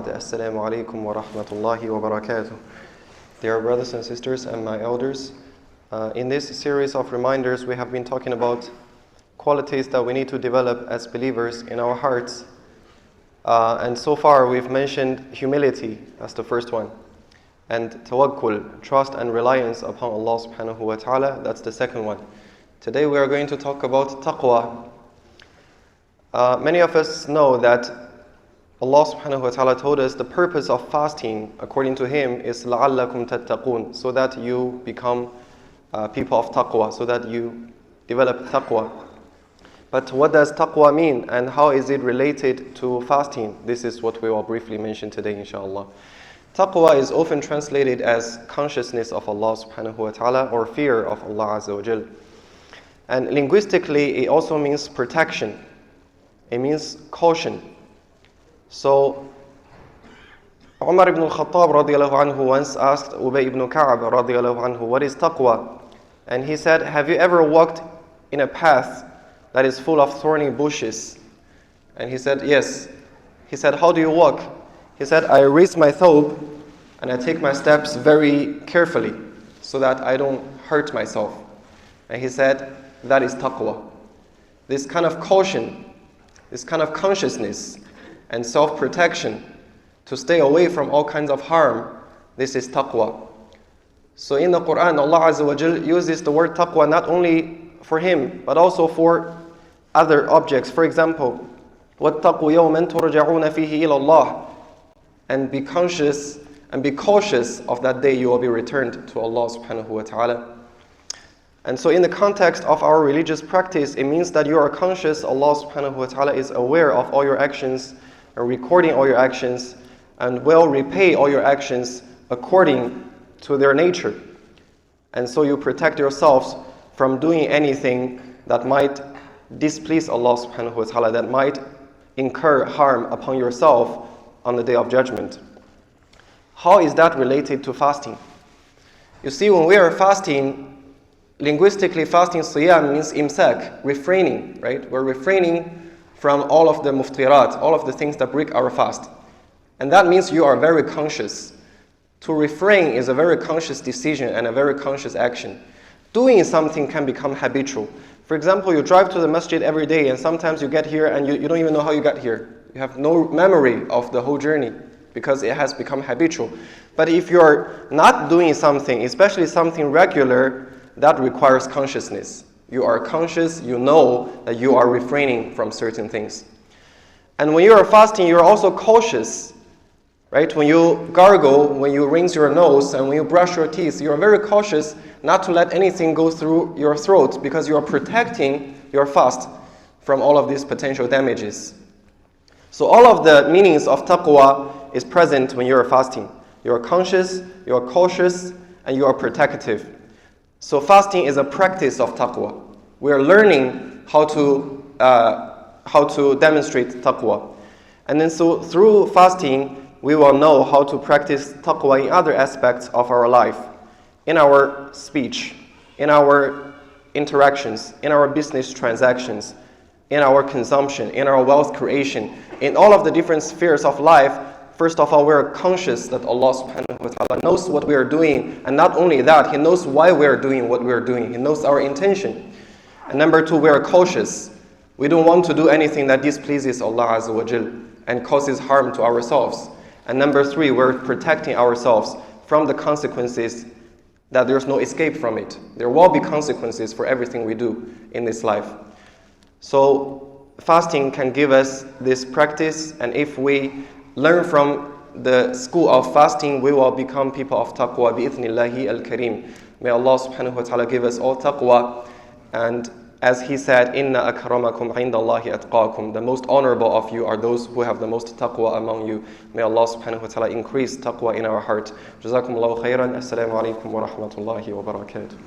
بعد السلام عليكم ورحمة الله وبركاته. Dear brothers and sisters and my elders, in this series of reminders we have been talking about qualities that we need to develop as believers in our hearts. And so far we've mentioned humility as the first one, and tawakkul, trust and reliance upon Allah subhanahu wa ta'ala, that's the second one. Today we are going to talk about taqwa. Many of us know that Allah subhanahu wa ta'ala told us the purpose of fasting, according to Him, is لَعَلَّكُمْ تَتَّقُونَ, so that you become people of taqwa, so that you develop taqwa. But what does taqwa mean, and how is it related to fasting? This is what we will briefly mention today, inshallah. Taqwa is often translated as consciousness of Allah subhanahu wa ta'ala, or fear of Allah azza wa jal. And linguistically, it also means protection. It means caution. So, Umar ibn al-Khattab radiallahu anhu once asked Ubay ibn Ka'ab radiallahu anhu, what is taqwa? And he said, have you ever walked in a path that is full of thorny bushes? And he said, yes. He said, how do you walk? He said, I raise my thobe and I take my steps very carefully so that I don't hurt myself. And he said, that is taqwa. This kind of caution, this kind of consciousness and self-protection to stay away from all kinds of harm, this is taqwa. So in the Quran, Allah Azza wa Jal uses the word taqwa not only for Him, but also for other objects. For example, وَاتَّقُوا يَوْمًا تُرْجَعُونَ فِيهِ إِلَى اللَّهِ, and be conscious and be cautious of that day you will be returned to Allah subhanahu wa ta'ala. And so in the context of our religious practice, it means that you are conscious Allah subhanahu wa ta'ala is aware of all your actions and recording all your actions and will repay all your actions according to their nature. And so you protect yourselves from doing anything that might displease Allah subhanahu wa ta'ala, that might incur harm upon yourself on the day of judgment. How is that related to fasting? You see, when we are fasting, linguistically, fasting, siyam, means imsak, refraining, right? We're refraining from all of the muftirat, all of the things that break our fast. And that means you are very conscious. To refrain is a very conscious decision and a very conscious action. Doing something can become habitual. For example, you drive to the masjid every day and sometimes you get here and you don't even know how you got here. You have no memory of the whole journey because it has become habitual. But if you're not doing something, especially something regular, that requires consciousness. You are conscious, you know that you are refraining from certain things. And when you are fasting, you are also cautious, right? When you gargle, when you rinse your nose, and when you brush your teeth, you are very cautious not to let anything go through your throat because you are protecting your fast from all of these potential damages. So all of the meanings of taqwa is present when you are fasting. You are conscious, you are cautious, and you are protective. So fasting is a practice of taqwa. We are learning how to demonstrate taqwa. And then so through fasting, we will know how to practice taqwa in other aspects of our life. In our speech, in our interactions, in our business transactions, in our consumption, in our wealth creation, in all of the different spheres of life. First of all, we are conscious that Allah subhanahu wa ta'ala knows what we are doing, and not only that, He knows why we are doing what we are doing. He knows our intention. And number two, we are cautious. We don't want to do anything that displeases Allah azza wa jal and causes harm to ourselves. And number three, we're protecting ourselves from the consequences that there's no escape from it. There will be consequences for everything we do in this life. So fasting can give us this practice, and if we learn from the school of fasting, we will become people of taqwa bi-ithnillahi al-kareem. May Allah subhanahu wa ta'ala give us all taqwa. And as He said, inna akramakum indallahi atqakum. The most honorable of you are those who have the most taqwa among you. May Allah subhanahu wa ta'ala increase taqwa in our heart. Jazakumullahu khairan. Assalamu alaikum wa rahmatullahi wa barakatuh.